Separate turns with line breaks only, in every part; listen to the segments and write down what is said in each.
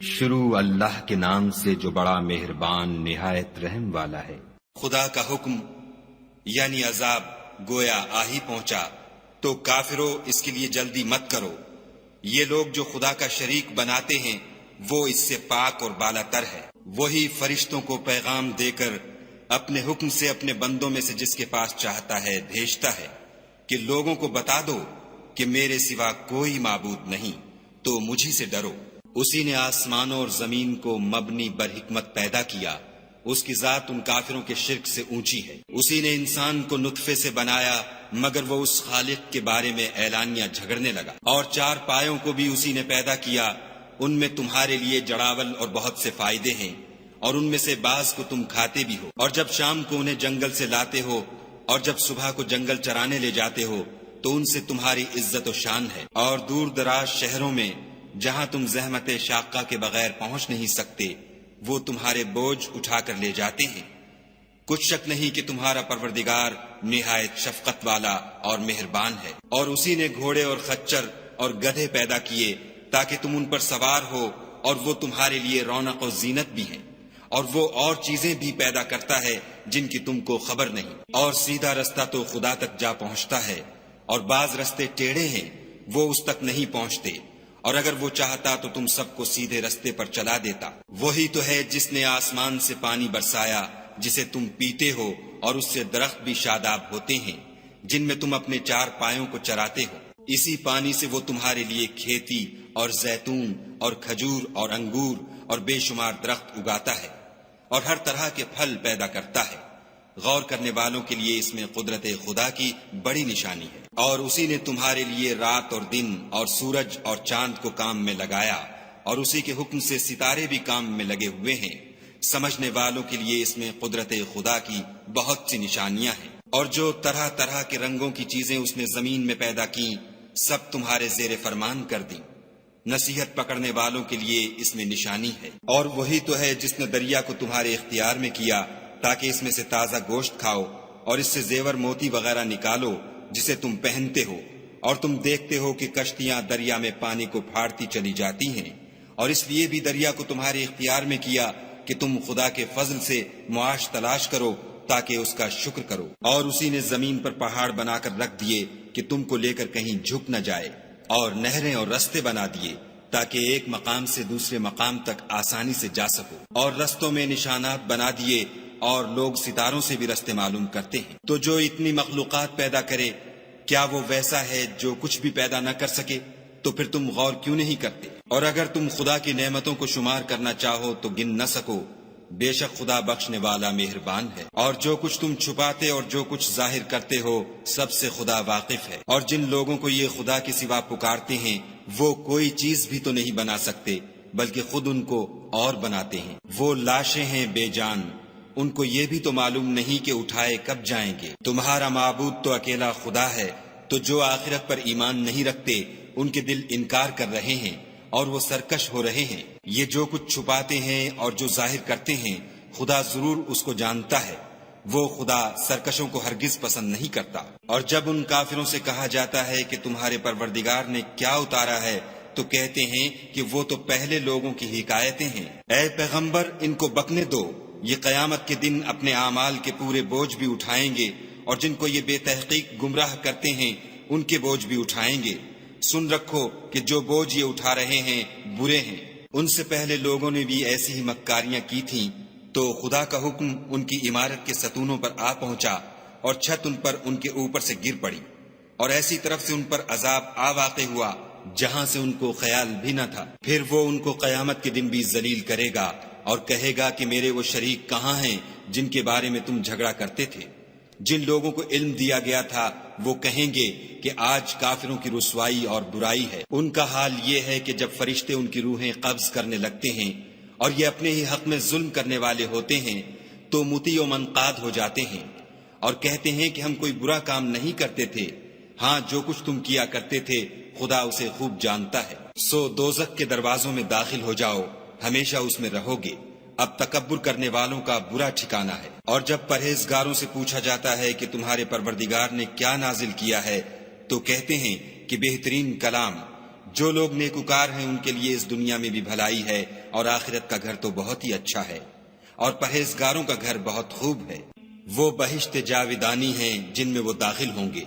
شروع اللہ کے نام سے جو بڑا مہربان نہایت رحم والا ہے۔
خدا کا حکم یعنی عذاب گویا آ ہی پہنچا تو کافروں اس کے لیے جلدی مت کرو۔ یہ لوگ جو خدا کا شریک بناتے ہیں وہ اس سے پاک اور بالا تر ہے۔ وہی فرشتوں کو پیغام دے کر اپنے حکم سے اپنے بندوں میں سے جس کے پاس چاہتا ہے بھیجتا ہے کہ لوگوں کو بتا دو کہ میرے سوا کوئی معبود نہیں، تو مجھی سے ڈرو۔ اسی نے آسمانوں اور زمین کو مبنی بر حکمت پیدا کیا، اس کی ذات ان کافروں کے شرک سے اونچی ہے۔ اسی نے انسان کو نطفے سے بنایا مگر وہ اس خالق کے بارے میں اعلانیہ جھگڑنے لگا۔ اور چار پایوں کو بھی اسی نے پیدا کیا، ان میں تمہارے لیے جڑاول اور بہت سے فائدے ہیں، اور ان میں سے بعض کو تم کھاتے بھی ہو۔ اور جب شام کو انہیں جنگل سے لاتے ہو اور جب صبح کو جنگل چرانے لے جاتے ہو تو ان سے تمہاری عزت و شان ہے۔ اور دور دراز شہروں میں جہاں تم زحمت شاقہ کے بغیر پہنچ نہیں سکتے وہ تمہارے بوجھ اٹھا کر لے جاتے ہیں۔ کچھ شک نہیں کہ تمہارا پروردگار نہایت شفقت والا اور مہربان ہے۔ اور اسی نے گھوڑے اور خچر اور گدھے پیدا کیے تاکہ تم ان پر سوار ہو، اور وہ تمہارے لیے رونق و زینت بھی ہیں۔ اور وہ اور چیزیں بھی پیدا کرتا ہے جن کی تم کو خبر نہیں۔ اور سیدھا رستہ تو خدا تک جا پہنچتا ہے، اور بعض رستے ٹیڑھے ہیں وہ اس تک نہیں پہنچتے، اور اگر وہ چاہتا تو تم سب کو سیدھے رستے پر چلا دیتا۔ وہی تو ہے جس نے آسمان سے پانی برسایا جسے تم پیتے ہو، اور اس سے درخت بھی شاداب ہوتے ہیں جن میں تم اپنے چار پایوں کو چراتے ہو۔ اسی پانی سے وہ تمہارے لیے کھیتی اور زیتون اور کھجور اور انگور اور بے شمار درخت اگاتا ہے، اور ہر طرح کے پھل پیدا کرتا ہے۔ غور کرنے والوں کے لیے اس میں قدرت خدا کی بڑی نشانی ہے۔ اور اسی نے تمہارے لیے رات اور دن اور سورج اور چاند کو کام میں لگایا، اور اسی کے حکم سے ستارے بھی کام میں لگے ہوئے ہیں۔ سمجھنے والوں کے لیے اس میں قدرت خدا کی بہت سی نشانیاں ہیں۔ اور جو طرح طرح کے رنگوں کی چیزیں اس نے زمین میں پیدا کی سب تمہارے زیر فرمان کر دیں۔ نصیحت پکڑنے والوں کے لیے اس میں نشانی ہے۔ اور وہی تو ہے جس نے دریا کو تمہارے اختیار میں کیا تاکہ اس میں سے تازہ گوشت کھاؤ، اور اس سے زیور موتی وغیرہ نکالو جسے تم پہنتے ہو۔ اور تم دیکھتے ہو کہ کشتیاں دریا میں پانی کو پھاڑتی چلی جاتی ہیں، اور اس لیے بھی دریا کو تمہارے اختیار میں کیا کہ تم خدا کے فضل سے معاش تلاش کرو تاکہ اس کا شکر کرو۔ اور اسی نے زمین پر پہاڑ بنا کر رکھ دیے کہ تم کو لے کر کہیں جھک نہ جائے، اور نہریں اور رستے بنا دیے تاکہ ایک مقام سے دوسرے مقام تک آسانی سے جا سکو۔ اور رستوں میں نشانات بنا دیے، اور لوگ ستاروں سے بھی رستے معلوم کرتے ہیں۔ تو جو اتنی مخلوقات پیدا کرے کیا وہ ویسا ہے جو کچھ بھی پیدا نہ کر سکے؟ تو پھر تم غور کیوں نہیں کرتے؟ اور اگر تم خدا کی نعمتوں کو شمار کرنا چاہو تو گن نہ سکو، بے شک خدا بخشنے والا مہربان ہے۔ اور جو کچھ تم چھپاتے اور جو کچھ ظاہر کرتے ہو سب سے خدا واقف ہے۔ اور جن لوگوں کو یہ خدا کے سوا پکارتے ہیں وہ کوئی چیز بھی تو نہیں بنا سکتے بلکہ خود ان کو اور بناتے ہیں۔ وہ لاشیں ہیں بے جان، ان کو یہ بھی تو معلوم نہیں کہ اٹھائے کب جائیں گے۔ تمہارا معبود تو اکیلا خدا ہے، تو جو آخرت پر ایمان نہیں رکھتے ان کے دل انکار کر رہے ہیں اور وہ سرکش ہو رہے ہیں۔ یہ جو کچھ چھپاتے ہیں اور جو ظاہر کرتے ہیں خدا ضرور اس کو جانتا ہے، وہ خدا سرکشوں کو ہرگز پسند نہیں کرتا۔ اور جب ان کافروں سے کہا جاتا ہے کہ تمہارے پروردگار نے کیا اتارا ہے تو کہتے ہیں کہ وہ تو پہلے لوگوں کی حکایتیں ہیں۔ اے پیغمبر ان کو بکنے دو، یہ قیامت کے دن اپنے اعمال کے پورے بوجھ بھی اٹھائیں گے، اور جن کو یہ بے تحقیق گمراہ کرتے ہیں ان کے بوجھ بھی اٹھائیں گے۔ سن رکھو کہ جو بوجھ یہ اٹھا رہے ہیں برے ہیں۔ ان سے پہلے لوگوں نے بھی ایسی ہی مکاریاں کی تھیں، تو خدا کا حکم ان کی عمارت کے ستونوں پر آ پہنچا، اور چھت ان پر ان کے اوپر سے گر پڑی، اور ایسی طرف سے ان پر عذاب آ واقع ہوا جہاں سے ان کو خیال بھی نہ تھا۔ پھر وہ ان کو قیامت کے دن بھی ذلیل کرے گا اور کہے گا کہ میرے وہ شریک کہاں ہیں جن کے بارے میں تم جھگڑا کرتے تھے؟ جن لوگوں کو علم دیا گیا تھا وہ کہیں گے کہ آج کافروں کی رسوائی اور برائی ہے۔ ان کا حال یہ ہے کہ جب فرشتے ان کی روحیں قبض کرنے لگتے ہیں اور یہ اپنے ہی حق میں ظلم کرنے والے ہوتے ہیں تو مطیع و منقاد ہو جاتے ہیں اور کہتے ہیں کہ ہم کوئی برا کام نہیں کرتے تھے، ہاں جو کچھ تم کیا کرتے تھے خدا اسے خوب جانتا ہے۔ سو دوزخ کے دروازوں میں داخل ہو جاؤ، ہمیشہ اس میں رہو گے، اب تکبر کرنے والوں کا برا ٹھکانہ ہے۔ اور جب پرہیزگاروں سے پوچھا جاتا ہے کہ تمہارے پروردگار نے کیا نازل کیا ہے تو کہتے ہیں کہ بہترین کلام جو لوگ نیکوکار ہیں ان کے لیے اس دنیا میں بھی بھلائی ہے اور آخرت کا گھر تو بہت ہی اچھا ہے، اور پرہیزگاروں کا گھر بہت خوب ہے۔ وہ بہشت جاویدانی ہیں جن میں وہ داخل ہوں گے،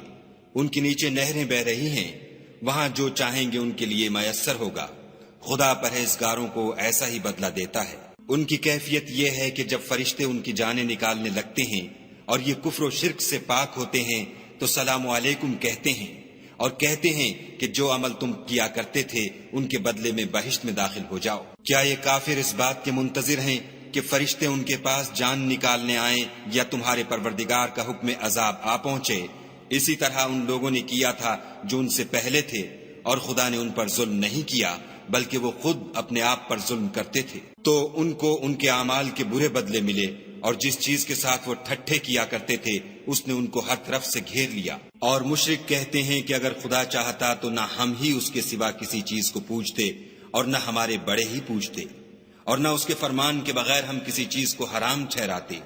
ان کے نیچے نہریں بہ رہی ہیں، وہاں جو چاہیں گے ان کے لیے میسر ہوگا۔ خدا پرہیزگاروں کو ایسا ہی بدلہ دیتا ہے۔ ان کی کیفیت یہ ہے کہ جب فرشتے ان کی جانیں نکالنے لگتے ہیں اور یہ کفر و شرک سے پاک ہوتے ہیں تو سلام علیکم کہتے ہیں، اور کہتے ہیں کہ جو عمل تم کیا کرتے تھے ان کے بدلے میں بہشت میں داخل ہو جاؤ۔ کیا یہ کافر اس بات کے منتظر ہیں کہ فرشتے ان کے پاس جان نکالنے آئیں یا تمہارے پروردگار کا حکم عذاب آ پہنچے؟ اسی طرح ان لوگوں نے کیا تھا جو ان سے پہلے تھے، اور خدا نے ان پر ظلم نہیں کیا بلکہ وہ خود اپنے آپ پر ظلم کرتے تھے۔ تو ان کو ان کے اعمال کے برے بدلے ملے، اور جس چیز کے ساتھ وہ ٹھٹھے کیا کرتے تھے اس نے ان کو ہر طرف سے گھیر لیا۔ اور مشرک کہتے ہیں کہ اگر خدا چاہتا تو نہ ہم ہی اس کے سوا کسی چیز کو پوجتے اور نہ ہمارے بڑے ہی پوجتے، اور نہ اس کے فرمان کے بغیر ہم کسی چیز کو حرام ٹھہراتے۔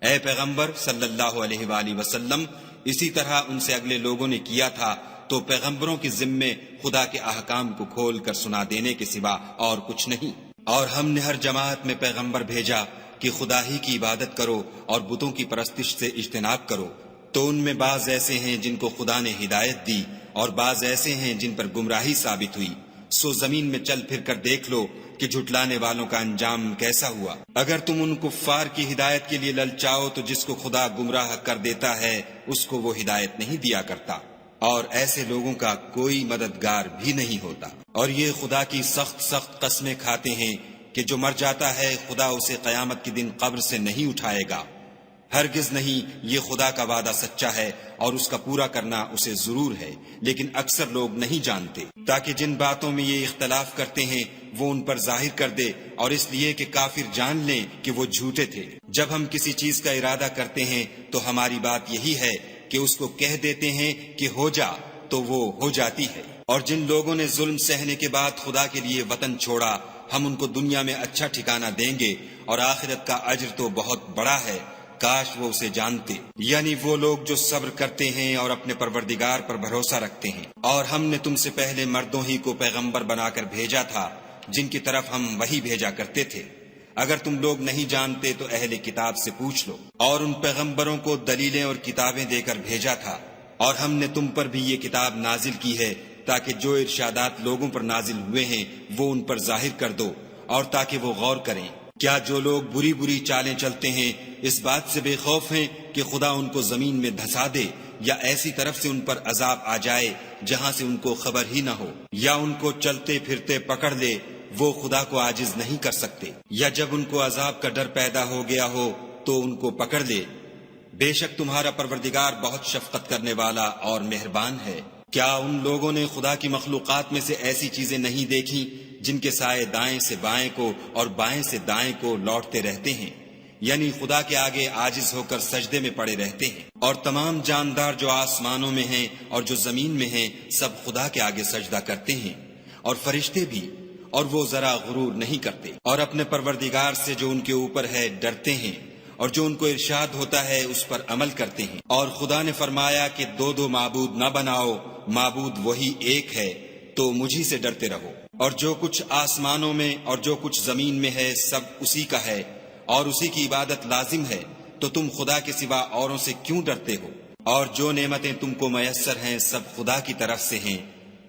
اے پیغمبر صلی اللہ علیہ وآلہ وسلم، اسی طرح ان سے اگلے لوگوں نے کیا تھا، تو پیغمبروں کے ذمے خدا کے احکام کو کھول کر سنا دینے کے سوا اور کچھ نہیں۔ اور ہم نے ہر جماعت میں پیغمبر بھیجا کہ خدا ہی کی عبادت کرو اور بتوں کی پرستش سے اجتناب کرو، تو ان میں بعض ایسے ہیں جن کو خدا نے ہدایت دی اور بعض ایسے ہیں جن پر گمراہی ثابت ہوئی۔ سو زمین میں چل پھر کر دیکھ لو کہ جھٹلانے والوں کا انجام کیسا ہوا۔ اگر تم ان کفار کی ہدایت کے لیے للچاؤ تو جس کو خدا گمراہ کر دیتا ہے اس کو وہ ہدایت نہیں دیا کرتا، اور ایسے لوگوں کا کوئی مددگار بھی نہیں ہوتا۔ اور یہ خدا کی سخت سخت قسمیں کھاتے ہیں کہ جو مر جاتا ہے خدا اسے قیامت کے دن قبر سے نہیں اٹھائے گا۔ ہرگز نہیں، یہ خدا کا وعدہ سچا ہے اور اس کا پورا کرنا اسے ضرور ہے، لیکن اکثر لوگ نہیں جانتے۔ تاکہ جن باتوں میں یہ اختلاف کرتے ہیں وہ ان پر ظاہر کر دے، اور اس لیے کہ کافر جان لیں کہ وہ جھوٹے تھے۔ جب ہم کسی چیز کا ارادہ کرتے ہیں تو ہماری بات یہی ہے کہ اس کو کہہ دیتے ہیں کہ ہو جا، تو وہ ہو جاتی ہے۔ اور جن لوگوں نے ظلم سہنے کے بعد خدا کے لیے وطن چھوڑا، ہم ان کو دنیا میں اچھا ٹھکانہ دیں گے، اور آخرت کا اجر تو بہت بڑا ہے، کاش وہ اسے جانتے۔ یعنی وہ لوگ جو صبر کرتے ہیں اور اپنے پروردگار پر بھروسہ رکھتے ہیں۔ اور ہم نے تم سے پہلے مردوں ہی کو پیغمبر بنا کر بھیجا تھا جن کی طرف ہم وحی بھیجا کرتے تھے۔ اگر تم لوگ نہیں جانتے تو اہل کتاب سے پوچھ لو۔ اور ان پیغمبروں کو دلیلیں اور کتابیں دے کر بھیجا تھا، اور ہم نے تم پر بھی یہ کتاب نازل کی ہے تاکہ جو ارشادات لوگوں پر نازل ہوئے ہیں وہ ان پر ظاہر کر دو، اور تاکہ وہ غور کریں۔ کیا جو لوگ بری بری چالیں چلتے ہیں اس بات سے بے خوف ہیں کہ خدا ان کو زمین میں دھسا دے، یا ایسی طرف سے ان پر عذاب آ جائے جہاں سے ان کو خبر ہی نہ ہو، یا ان کو چلتے پھرتے پکڑ لے، وہ خدا کو عاجز نہیں کر سکتے، یا جب ان کو عذاب کا ڈر پیدا ہو گیا ہو تو ان کو پکڑ لے۔ بے شک تمہارا پروردگار بہت شفقت کرنے والا اور مہربان ہے۔ کیا ان لوگوں نے خدا کی مخلوقات میں سے ایسی چیزیں نہیں دیکھی جن کے سائے دائیں سے بائیں کو اور بائیں سے دائیں کو لوٹتے رہتے ہیں، یعنی خدا کے آگے عاجز ہو کر سجدے میں پڑے رہتے ہیں؟ اور تمام جاندار جو آسمانوں میں ہیں اور جو زمین میں ہیں سب خدا کے آگے سجدہ کرتے ہیں، اور فرشتے بھی، اور وہ ذرا غرور نہیں کرتے، اور اپنے پروردگار سے جو ان کے اوپر ہے ڈرتے ہیں، اور جو ان کو ارشاد ہوتا ہے اس پر عمل کرتے ہیں۔ اور خدا نے فرمایا کہ دو دو معبود نہ بناؤ، معبود وہی ایک ہے، تو مجھی سے ڈرتے رہو۔ اور جو کچھ آسمانوں میں اور جو کچھ زمین میں ہے سب اسی کا ہے، اور اسی کی عبادت لازم ہے، تو تم خدا کے سوا اوروں سے کیوں ڈرتے ہو؟ اور جو نعمتیں تم کو میسر ہیں سب خدا کی طرف سے ہیں۔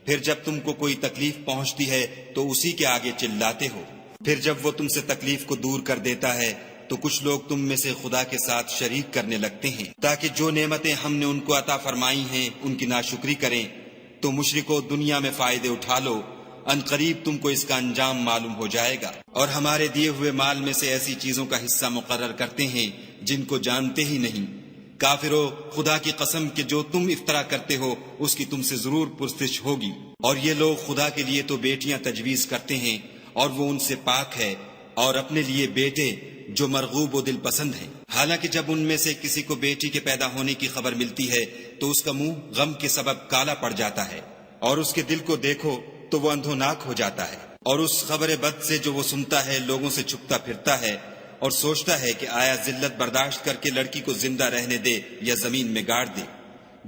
پھر جب تم کو کوئی تکلیف پہنچتی ہے تو اسی کے آگے چلاتے ہو، پھر جب وہ تم سے تکلیف کو دور کر دیتا ہے تو کچھ لوگ تم میں سے خدا کے ساتھ شریک کرنے لگتے ہیں تاکہ جو نعمتیں ہم نے ان کو عطا فرمائی ہیں ان کی ناشکری کریں۔ تو مشرکو دنیا میں فائدے اٹھا لو، ان قریب تم کو اس کا انجام معلوم ہو جائے گا۔ اور ہمارے دیے ہوئے مال میں سے ایسی چیزوں کا حصہ مقرر کرتے ہیں جن کو جانتے ہی نہیں۔ کافرو، خدا کی قسم کہ جو تم افطرا کرتے ہو اس کی تم سے ضرور پرسش ہوگی۔ اور یہ لوگ خدا کے لیے تو بیٹیاں تجویز کرتے ہیں اور وہ ان سے پاک ہے، اور اپنے لیے بیٹے جو مرغوب و دل پسند ہیں، حالانکہ جب ان میں سے کسی کو بیٹی کے پیدا ہونے کی خبر ملتی ہے تو اس کا منہ غم کے سبب کالا پڑ جاتا ہے، اور اس کے دل کو دیکھو تو وہ اندھوناک ہو جاتا ہے، اور اس خبر بد سے جو وہ سنتا ہے لوگوں سے چھپتا پھرتا ہے اور سوچتا ہے کہ آیا ذلت برداشت کر کے لڑکی کو زندہ رہنے دے یا زمین میں گاڑ دے۔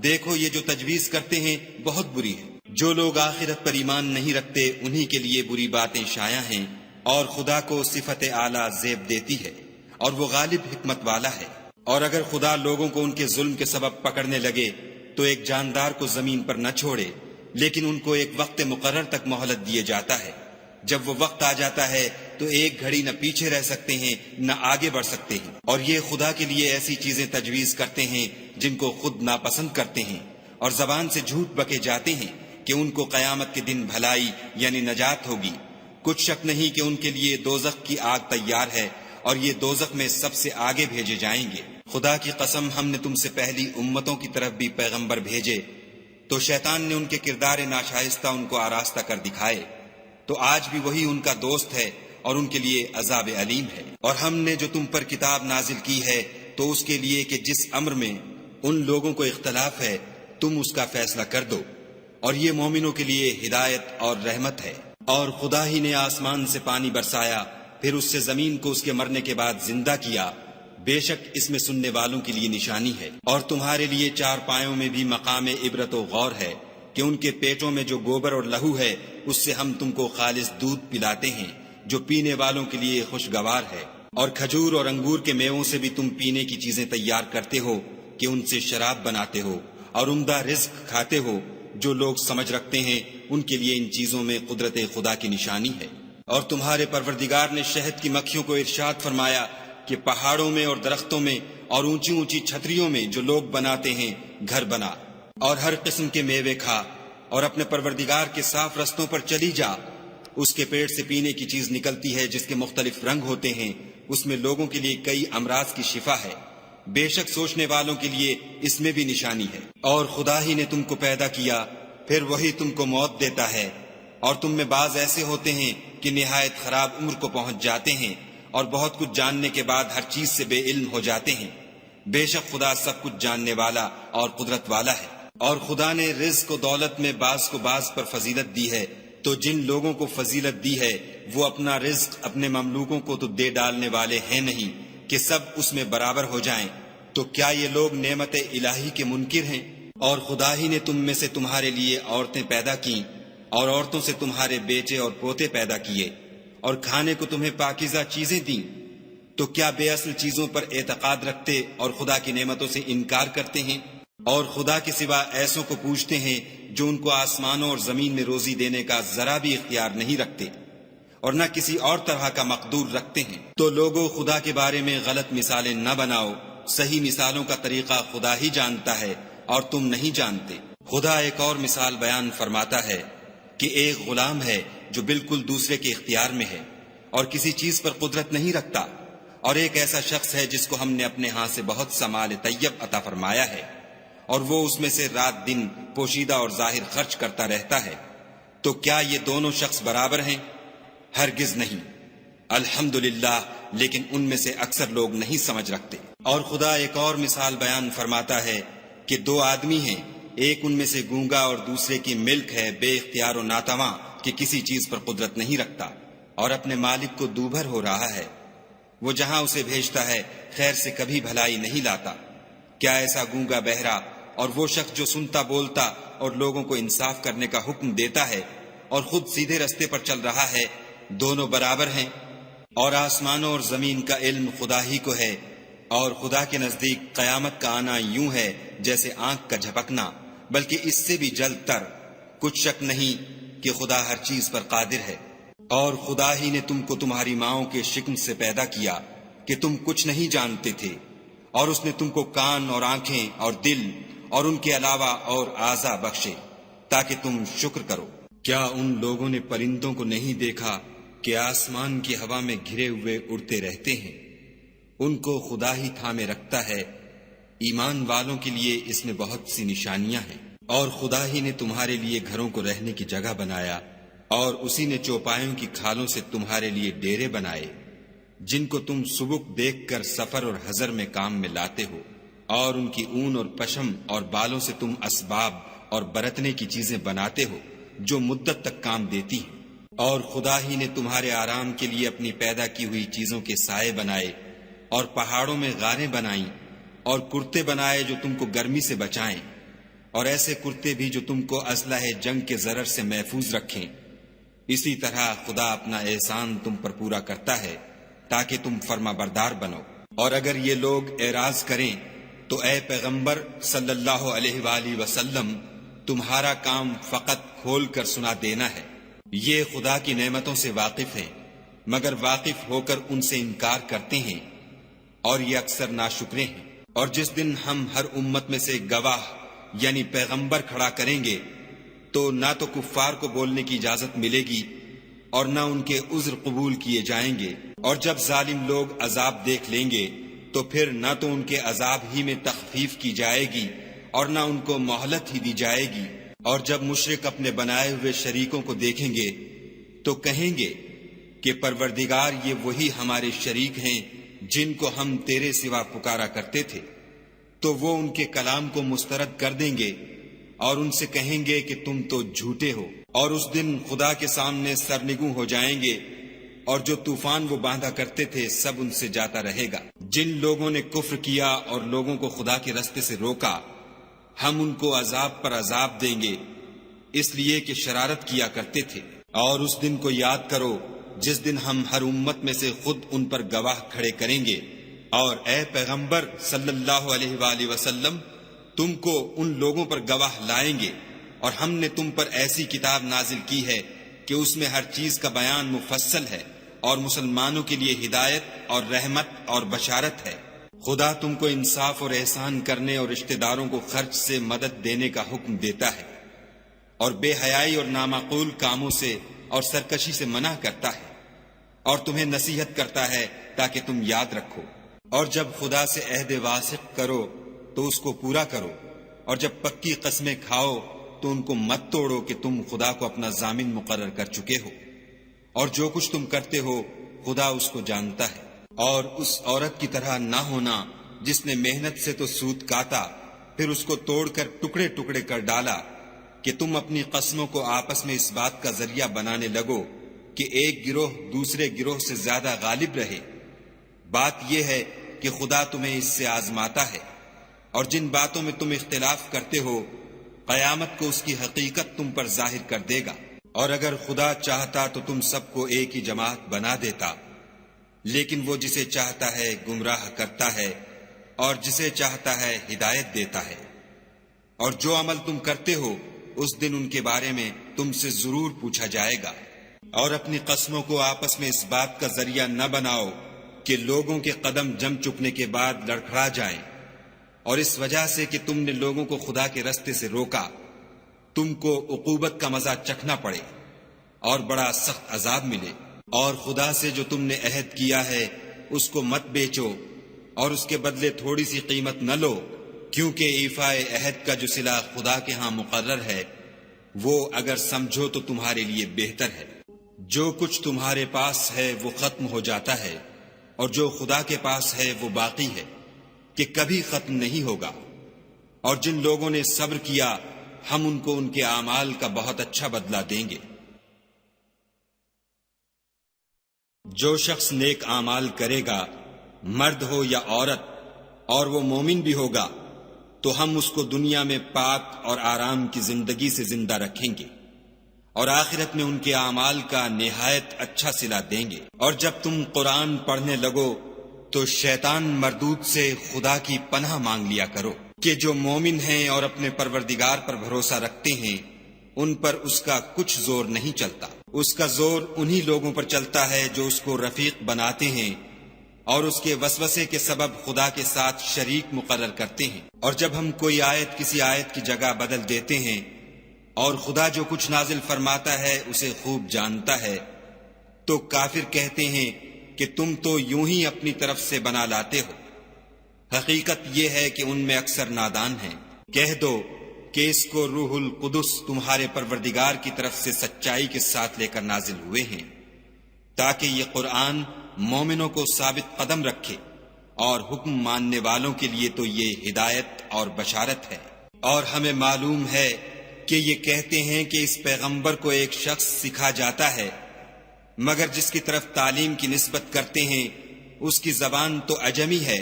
دیکھو یہ جو تجویز کرتے ہیں بہت بری ہے۔ جو لوگ آخرت پر ایمان نہیں رکھتے انہی کے لیے بری باتیں شائع ہیں، اور خدا کو صفت اعلیٰ زیب دیتی ہے، اور وہ غالب حکمت والا ہے۔ اور اگر خدا لوگوں کو ان کے ظلم کے سبب پکڑنے لگے تو ایک جاندار کو زمین پر نہ چھوڑے، لیکن ان کو ایک وقت مقرر تک مہلت دیے جاتا ہے۔ جب وہ وقت آ جاتا ہے تو ایک گھڑی نہ پیچھے رہ سکتے ہیں نہ آگے بڑھ سکتے ہیں، اور یہ خدا کے لیے ایسی چیزیں تجویز کرتے ہیں جن کو خود ناپسند کرتے ہیں، اور زبان سے جھوٹ بکے جاتے ہیں کہ ان کو قیامت کے دن بھلائی یعنی نجات ہوگی۔ کچھ شک نہیں کہ ان کے لیے دوزخ کی آگ تیار ہے، اور یہ دوزخ میں سب سے آگے بھیجے جائیں گے۔ خدا کی قسم، ہم نے تم سے پہلی امتوں کی طرف بھی پیغمبر بھیجے، تو شیطان نے ان کے کردار ناشائستہ ان کو آراستہ کر دکھائے، تو آج بھی وہی ان کا دوست ہے اور ان کے لیے عذاب علیم ہے۔ اور ہم نے جو تم پر کتاب نازل کی ہے تو اس کے لیے کہ جس امر میں ان لوگوں کو اختلاف ہے تم اس کا فیصلہ کر دو، اور یہ مومنوں کے لیے ہدایت اور رحمت ہے۔ اور خدا ہی نے آسمان سے پانی برسایا، پھر اس سے زمین کو اس کے مرنے کے بعد زندہ کیا، بے شک اس میں سننے والوں کے لیے نشانی ہے۔ اور تمہارے لیے چار پایوں میں بھی مقام عبرت و غور ہے کہ ان کے پیٹوں میں جو گوبر اور لہو ہے اس سے ہم تم کو خالص دودھ پلاتے ہیں جو پینے والوں کے لیے خوشگوار ہے، اور کھجور اور انگور کے میووں سے بھی تم پینے کی چیزیں تیار کرتے ہو کہ ان سے شراب بناتے ہو، اور عمدہ رزق کھاتے ہو۔ جو لوگ سمجھ رکھتے ہیں ان کے لیے ان چیزوں میں قدرت خدا کی نشانی ہے۔ اور تمہارے پروردگار نے شہد کی مکھیوں کو ارشاد فرمایا کہ پہاڑوں میں اور درختوں میں اور اونچی اونچی چھتریوں میں جو لوگ بناتے ہیں گھر بنا، اور ہر قسم کے میوے کھا، اور اپنے پروردگار کے صاف رستوں پر چلی جا۔ اس کے پیٹ سے پینے کی چیز نکلتی ہے جس کے مختلف رنگ ہوتے ہیں، اس میں لوگوں کے لیے کئی امراض کی شفا ہے، بے شک سوچنے والوں کے لیے اس میں بھی نشانی ہے۔ اور خدا ہی نے تم کو پیدا کیا، پھر وہی تم کو موت دیتا ہے، اور تم میں بعض ایسے ہوتے ہیں کہ نہایت خراب عمر کو پہنچ جاتے ہیں، اور بہت کچھ جاننے کے بعد ہر چیز سے بے علم ہو جاتے ہیں۔ بے شک خدا سب کچھ جاننے والا اور قدرت والا ہے۔ اور خدا نے رزق و دولت میں بعض کو بعض پر فضیلت دی ہے، تو جن لوگوں کو فضیلت دی ہے وہ اپنا رزق اپنے مملوکوں کو تو دے ڈالنے والے ہیں نہیں کہ سب اس میں برابر ہو جائیں، تو کیا یہ لوگ نعمت الہی کے منکر ہیں؟ اور خدا ہی نے تم میں سے تمہارے لیے عورتیں پیدا کیں، اور عورتوں سے تمہارے بیٹے اور پوتے پیدا کیے، اور کھانے کو تمہیں پاکیزہ چیزیں دیں، تو کیا بے اصل چیزوں پر اعتقاد رکھتے اور خدا کی نعمتوں سے انکار کرتے ہیں؟ اور خدا کے سوا ایسوں کو پوچھتے ہیں جو ان کو آسمانوں اور زمین میں روزی دینے کا ذرا بھی اختیار نہیں رکھتے، اور نہ کسی اور طرح کا مقدور رکھتے ہیں۔ تو لوگوں، خدا کے بارے میں غلط مثالیں نہ بناؤ، صحیح مثالوں کا طریقہ خدا ہی جانتا ہے اور تم نہیں جانتے۔ خدا ایک اور مثال بیان فرماتا ہے کہ ایک غلام ہے جو بالکل دوسرے کے اختیار میں ہے اور کسی چیز پر قدرت نہیں رکھتا، اور ایک ایسا شخص ہے جس کو ہم نے اپنے ہاں سے بہت سا مال طیب عطا فرمایا ہے، اور وہ اس میں سے رات دن پوشیدہ اور ظاہر خرچ کرتا رہتا ہے۔ تو کیا یہ دونوں شخص برابر ہیں؟ ہرگز نہیں۔ الحمدللہ، لیکن ان میں سے اکثر لوگ نہیں سمجھ رکھتے۔ اور خدا ایک اور مثال بیان فرماتا ہے کہ دو آدمی ہیں، ایک ان میں سے گونگا اور دوسرے کی ملک ہے بے اختیار و ناتواں کہ کسی چیز پر قدرت نہیں رکھتا، اور اپنے مالک کو دوبھر ہو رہا ہے، وہ جہاں اسے بھیجتا ہے خیر سے کبھی بھلائی نہیں لاتا۔ کیا ایسا گونگا بہرا اور وہ شخص جو سنتا بولتا اور لوگوں کو انصاف کرنے کا حکم دیتا ہے اور خود سیدھے رستے پر چل رہا ہے، دونوں برابر ہیں؟ اور آسمانوں اور زمین کا علم خدا ہی کو ہے، اور خدا کے نزدیک قیامت کا آنا یوں ہے جیسے آنکھ کا جھپکنا، بلکہ اس سے بھی جلد تر۔ کچھ شک نہیں کہ خدا ہر چیز پر قادر ہے۔ اور خدا ہی نے تم کو تمہاری ماؤں کے شکم سے پیدا کیا کہ تم کچھ نہیں جانتے تھے، اور اس نے تم کو کان اور آنکھیں اور دل اور ان کے علاوہ اور اعضاء بخشے تاکہ تم شکر کرو۔ کیا ان لوگوں نے پرندوں کو نہیں دیکھا کہ آسمان کی ہوا میں گھرے ہوئے اڑتے رہتے ہیں؟ ان کو خدا ہی تھامے رکھتا ہے۔ ایمان والوں کے لیے اس میں بہت سی نشانیاں ہیں۔ اور خدا ہی نے تمہارے لیے گھروں کو رہنے کی جگہ بنایا، اور اسی نے چوپایوں کی کھالوں سے تمہارے لیے ڈیرے بنائے جن کو تم سبک دیکھ کر سفر اور حضر میں کام میں لاتے ہو، اور ان کی اون اور پشم اور بالوں سے تم اسباب اور برتنے کی چیزیں بناتے ہو جو مدت تک کام دیتی ہیں۔ اور خدا ہی نے تمہارے آرام کے لیے اپنی پیدا کی ہوئی چیزوں کے سائے بنائے، اور پہاڑوں میں غاریں بنائیں، اور کرتے بنائے جو تم کو گرمی سے بچائیں، اور ایسے کرتے بھی جو تم کو اسلحہ جنگ کے ضرر سے محفوظ رکھیں۔ اسی طرح خدا اپنا احسان تم پر پورا کرتا ہے تاکہ تم فرما بردار بنو۔ اور اگر یہ لوگ اعراض کریں تو اے پیغمبر صلی اللہ علیہ وآلہ وسلم، تمہارا کام فقط کھول کر سنا دینا ہے۔ یہ خدا کی نعمتوں سے واقف ہیں، مگر واقف ہو کر ان سے انکار کرتے ہیں، اور یہ اکثر ناشکرے ہیں۔ اور جس دن ہم ہر امت میں سے گواہ یعنی پیغمبر کھڑا کریں گے تو نہ تو کفار کو بولنے کی اجازت ملے گی اور نہ ان کے عذر قبول کیے جائیں گے۔ اور جب ظالم لوگ عذاب دیکھ لیں گے تو پھر نہ تو ان کے عذاب ہی میں تخفیف کی جائے گی اور نہ ان کو مہلت ہی دی جائے گی۔ اور جب مشرک اپنے بنائے ہوئے شریکوں کو دیکھیں گے تو کہیں گے کہ پروردگار، یہ وہی ہمارے شریک ہیں جن کو ہم تیرے سوا پکارا کرتے تھے۔ تو وہ ان کے کلام کو مسترد کر دیں گے اور ان سے کہیں گے کہ تم تو جھوٹے ہو۔ اور اس دن خدا کے سامنے سرنگوں ہو جائیں گے، اور جو طوفان وہ باندھا کرتے تھے سب ان سے جاتا رہے گا۔ جن لوگوں نے کفر کیا اور لوگوں کو خدا کے رستے سے روکا، ہم ان کو عذاب پر عذاب دیں گے، اس لیے کہ شرارت کیا کرتے تھے۔ اور اس دن کو یاد کرو جس دن ہم ہر امت میں سے خود ان پر گواہ کھڑے کریں گے۔ اور اے پیغمبر صلی اللہ علیہ وآلہ وسلم، تم کو ان لوگوں پر گواہ لائیں گے، اور ہم نے تم پر ایسی کتاب نازل کی ہے کہ اس میں ہر چیز کا بیان مفصل ہے، اور مسلمانوں کے لیے ہدایت اور رحمت اور بشارت ہے۔ خدا تم کو انصاف اور احسان کرنے اور رشتہ داروں کو خرچ سے مدد دینے کا حکم دیتا ہے، اور بے حیائی اور نامعقول کاموں سے اور سرکشی سے منع کرتا ہے، اور تمہیں نصیحت کرتا ہے تاکہ تم یاد رکھو۔ اور جب خدا سے عہد واثق کرو تو اس کو پورا کرو، اور جب پکی قسمیں کھاؤ تو ان کو مت توڑو کہ تم خدا کو اپنا ضامن مقرر کر چکے ہو، اور جو کچھ تم کرتے ہو خدا اس کو جانتا ہے۔ اور اس عورت کی طرح نہ ہونا جس نے محنت سے تو سود کاتا، پھر اس کو توڑ کر ٹکڑے ٹکڑے کر ڈالا، کہ تم اپنی قسموں کو آپس میں اس بات کا ذریعہ بنانے لگو کہ ایک گروہ دوسرے گروہ سے زیادہ غالب رہے۔ بات یہ ہے کہ خدا تمہیں اس سے آزماتا ہے، اور جن باتوں میں تم اختلاف کرتے ہو قیامت کو اس کی حقیقت تم پر ظاہر کر دے گا۔ اور اگر خدا چاہتا تو تم سب کو ایک ہی جماعت بنا دیتا، لیکن وہ جسے چاہتا ہے گمراہ کرتا ہے اور جسے چاہتا ہے ہدایت دیتا ہے۔ اور جو عمل تم کرتے ہو اس دن ان کے بارے میں تم سے ضرور پوچھا جائے گا۔ اور اپنی قسموں کو آپس میں اس بات کا ذریعہ نہ بناؤ کہ لوگوں کے قدم جم چکنے کے بعد لڑکھڑا جائیں، اور اس وجہ سے کہ تم نے لوگوں کو خدا کے رستے سے روکا تم کو عقوبت کا مزہ چکھنا پڑے اور بڑا سخت عذاب ملے۔ اور خدا سے جو تم نے عہد کیا ہے اس کو مت بیچو، اور اس کے بدلے تھوڑی سی قیمت نہ لو، کیونکہ ایفائے عہد کا جو صلہ خدا کے ہاں مقرر ہے وہ اگر سمجھو تو تمہارے لیے بہتر ہے۔ جو کچھ تمہارے پاس ہے وہ ختم ہو جاتا ہے، اور جو خدا کے پاس ہے وہ باقی ہے کہ کبھی ختم نہیں ہوگا۔ اور جن لوگوں نے صبر کیا ہم ان کو ان کے اعمال کا بہت اچھا بدلہ دیں گے۔ جو شخص نیک اعمال کرے گا، مرد ہو یا عورت، اور وہ مومن بھی ہوگا، تو ہم اس کو دنیا میں پاک اور آرام کی زندگی سے زندہ رکھیں گے، اور آخرت میں ان کے اعمال کا نہایت اچھا صلہ دیں گے۔ اور جب تم قرآن پڑھنے لگو تو شیطان مردود سے خدا کی پناہ مانگ لیا کرو، کہ جو مومن ہیں اور اپنے پروردگار پر بھروسہ رکھتے ہیں ان پر اس کا کچھ زور نہیں چلتا۔ اس کا زور انہی لوگوں پر چلتا ہے جو اس کو رفیق بناتے ہیں اور اس کے وسوسے کے سبب خدا کے ساتھ شریک مقرر کرتے ہیں۔ اور جب ہم کوئی آیت کسی آیت کی جگہ بدل دیتے ہیں، اور خدا جو کچھ نازل فرماتا ہے اسے خوب جانتا ہے، تو کافر کہتے ہیں کہ تم تو یوں ہی اپنی طرف سے بنا لاتے ہو۔ حقیقت یہ ہے کہ ان میں اکثر نادان ہیں۔ کہہ دو کہ اس کو روح القدس تمہارے پروردگار کی طرف سے سچائی کے ساتھ لے کر نازل ہوئے ہیں، تاکہ یہ قرآن مومنوں کو ثابت قدم رکھے، اور حکم ماننے والوں کے لیے تو یہ ہدایت اور بشارت ہے۔ اور ہمیں معلوم ہے کہ یہ کہتے ہیں کہ اس پیغمبر کو ایک شخص سکھا جاتا ہے، مگر جس کی طرف تعلیم کی نسبت کرتے ہیں اس کی زبان تو عجمی ہے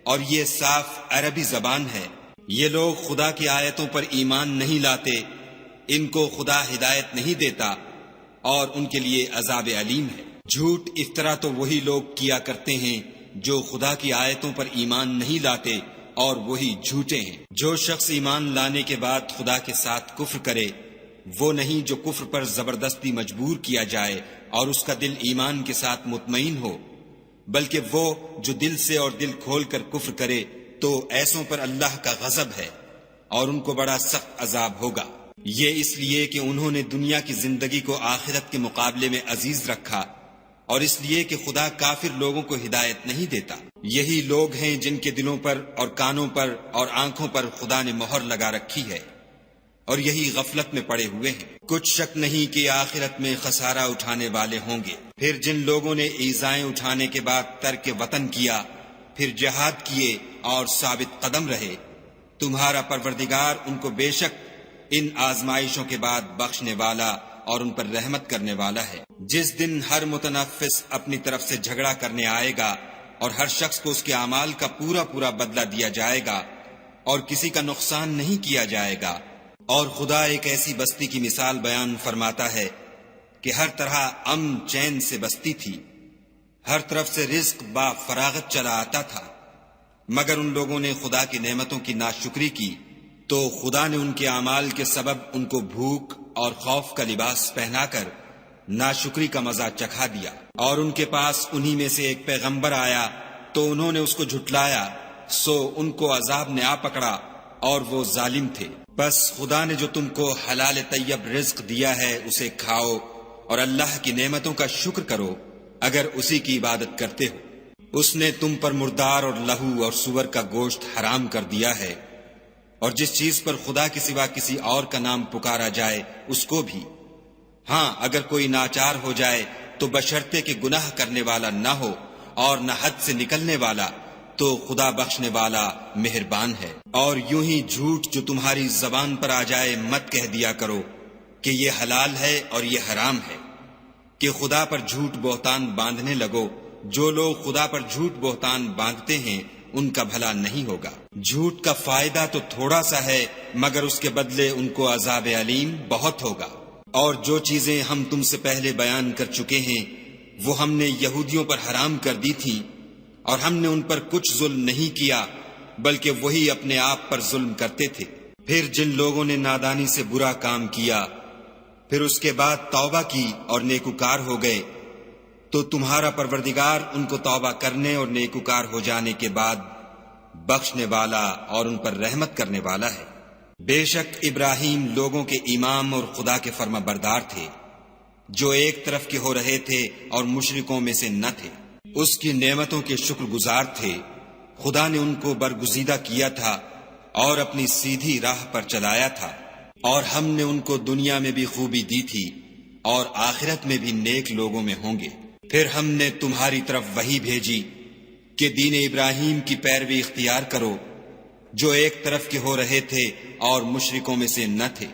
اور یہ صاف عربی زبان ہے۔ یہ لوگ خدا کی آیتوں پر ایمان نہیں لاتے، ان کو خدا ہدایت نہیں دیتا اور ان کے لیے عذاب علیم ہے۔ جھوٹ افطرا تو وہی لوگ کیا کرتے ہیں جو خدا کی آیتوں پر ایمان نہیں لاتے اور وہی جھوٹے ہیں۔ جو شخص ایمان لانے کے بعد خدا کے ساتھ کفر کرے وہ نہیں جو کفر پر زبردستی مجبور کیا جائے اور اس کا دل ایمان کے ساتھ مطمئن ہو، بلکہ وہ جو دل سے اور دل کھول کر کفر کرے تو ایسوں پر اللہ کا غضب ہے اور ان کو بڑا سخت عذاب ہوگا۔ یہ اس لیے کہ انہوں نے دنیا کی زندگی کو آخرت کے مقابلے میں عزیز رکھا اور اس لیے کہ خدا کافر لوگوں کو ہدایت نہیں دیتا۔ یہی لوگ ہیں جن کے دلوں پر اور کانوں پر اور آنکھوں پر خدا نے مہر لگا رکھی ہے اور یہی غفلت میں پڑے ہوئے ہیں۔ کچھ شک نہیں کہ آخرت میں خسارہ اٹھانے والے ہوں گے۔ پھر جن لوگوں نے ایذائیں اٹھانے کے بعد ترک وطن کیا، پھر جہاد کیے اور ثابت قدم رہے، تمہارا پروردگار ان کو بے شک ان آزمائشوں کے بعد بخشنے والا اور ان پر رحمت کرنے والا ہے۔ جس دن ہر متنفس اپنی طرف سے جھگڑا کرنے آئے گا اور ہر شخص کو اس کے اعمال کا پورا پورا بدلہ دیا جائے گا اور کسی کا نقصان نہیں کیا جائے گا۔ اور خدا ایک ایسی بستی کی مثال بیان فرماتا ہے کہ ہر طرح امن چین سے بستی تھی، ہر طرف سے رزق با فراغت چلا آتا تھا، مگر ان لوگوں نے خدا کی نعمتوں کی ناشکری کی تو خدا نے ان کے اعمال کے سبب ان کو بھوک اور خوف کا لباس پہنا کر ناشکری کا مزہ چکھا دیا۔ اور ان کے پاس انہی میں سے ایک پیغمبر آیا تو انہوں نے اس کو جھٹلایا، سو ان کو عذاب نے آ پکڑا اور وہ ظالم تھے۔ بس خدا نے جو تم کو حلال طیب رزق دیا ہے اسے کھاؤ اور اللہ کی نعمتوں کا شکر کرو اگر اسی کی عبادت کرتے ہو۔ اس نے تم پر مردار اور لہو اور سور کا گوشت حرام کر دیا ہے، اور جس چیز پر خدا کے سوا کسی اور کا نام پکارا جائے اس کو بھی۔ ہاں اگر کوئی ناچار ہو جائے تو بشرطے کہ گناہ کرنے والا نہ ہو اور نہ حد سے نکلنے والا، تو خدا بخشنے والا مہربان ہے۔ اور یوں ہی جھوٹ جو تمہاری زبان پر آ جائے مت کہہ دیا کرو کہ یہ حلال ہے اور یہ حرام ہے، کہ خدا پر جھوٹ بہتان باندھنے لگو۔ جو لوگ خدا پر جھوٹ بہتان باندھتے ہیں ان کا بھلا نہیں ہوگا۔ جھوٹ کا فائدہ تو تھوڑا سا ہے مگر اس کے بدلے ان کو عذاب علیم بہت ہوگا۔ اور جو چیزیں ہم تم سے پہلے بیان کر چکے ہیں وہ ہم نے یہودیوں پر حرام کر دی تھی، اور ہم نے ان پر کچھ ظلم نہیں کیا بلکہ وہی اپنے آپ پر ظلم کرتے تھے۔ پھر جن لوگوں نے نادانی سے برا کام کیا پھر اس کے بعد توبہ کی اور نیکوکار ہو گئے تو تمہارا پروردگار ان کو توبہ کرنے اور نیکوکار ہو جانے کے بعد بخشنے والا اور ان پر رحمت کرنے والا ہے۔ بے شک ابراہیم لوگوں کے امام اور خدا کے فرما بردار تھے، جو ایک طرف کے ہو رہے تھے اور مشرکوں میں سے نہ تھے۔ اس کی نعمتوں کے شکر گزار تھے۔ خدا نے ان کو برگزیدہ کیا تھا اور اپنی سیدھی راہ پر چلایا تھا، اور ہم نے ان کو دنیا میں بھی خوبی دی تھی اور آخرت میں بھی نیک لوگوں میں ہوں گے۔ پھر ہم نے تمہاری طرف وحی بھیجی کہ دین ابراہیم کی پیروی اختیار کرو، جو ایک طرف کے ہو رہے تھے اور مشرکوں میں سے نہ تھے۔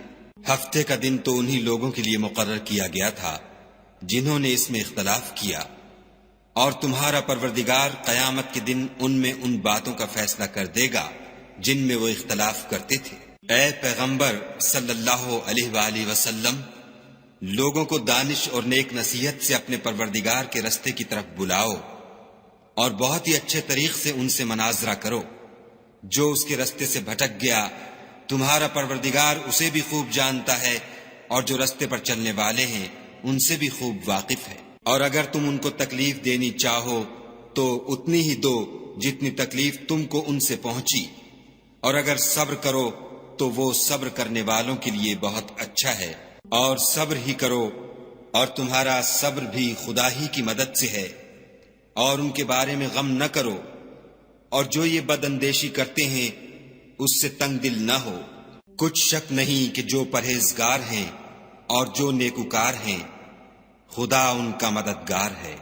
ہفتے کا دن تو انہی لوگوں کے لیے مقرر کیا گیا تھا جنہوں نے اس میں اختلاف کیا، اور تمہارا پروردگار قیامت کے دن ان میں ان باتوں کا فیصلہ کر دے گا جن میں وہ اختلاف کرتے تھے۔ اے پیغمبر صلی اللہ علیہ وآلہ وسلم، لوگوں کو دانش اور نیک نصیحت سے اپنے پروردگار کے رستے کی طرف بلاؤ اور بہت ہی اچھے طریق سے ان سے مناظرہ کرو۔ جو اس کے رستے سے بھٹک گیا تمہارا پروردگار اسے بھی خوب جانتا ہے، اور جو رستے پر چلنے والے ہیں ان سے بھی خوب واقف ہے۔ اور اگر تم ان کو تکلیف دینی چاہو تو اتنی ہی دو جتنی تکلیف تم کو ان سے پہنچی، اور اگر صبر کرو تو وہ صبر کرنے والوں کے لیے بہت اچھا ہے۔ اور صبر ہی کرو، اور تمہارا صبر بھی خدا ہی کی مدد سے ہے، اور ان کے بارے میں غم نہ کرو، اور جو یہ بد اندیشی کرتے ہیں اس سے تنگ دل نہ ہو۔ کچھ شک نہیں کہ جو پرہیزگار ہیں اور جو نیکوکار ہیں خدا ان کا مددگار ہے۔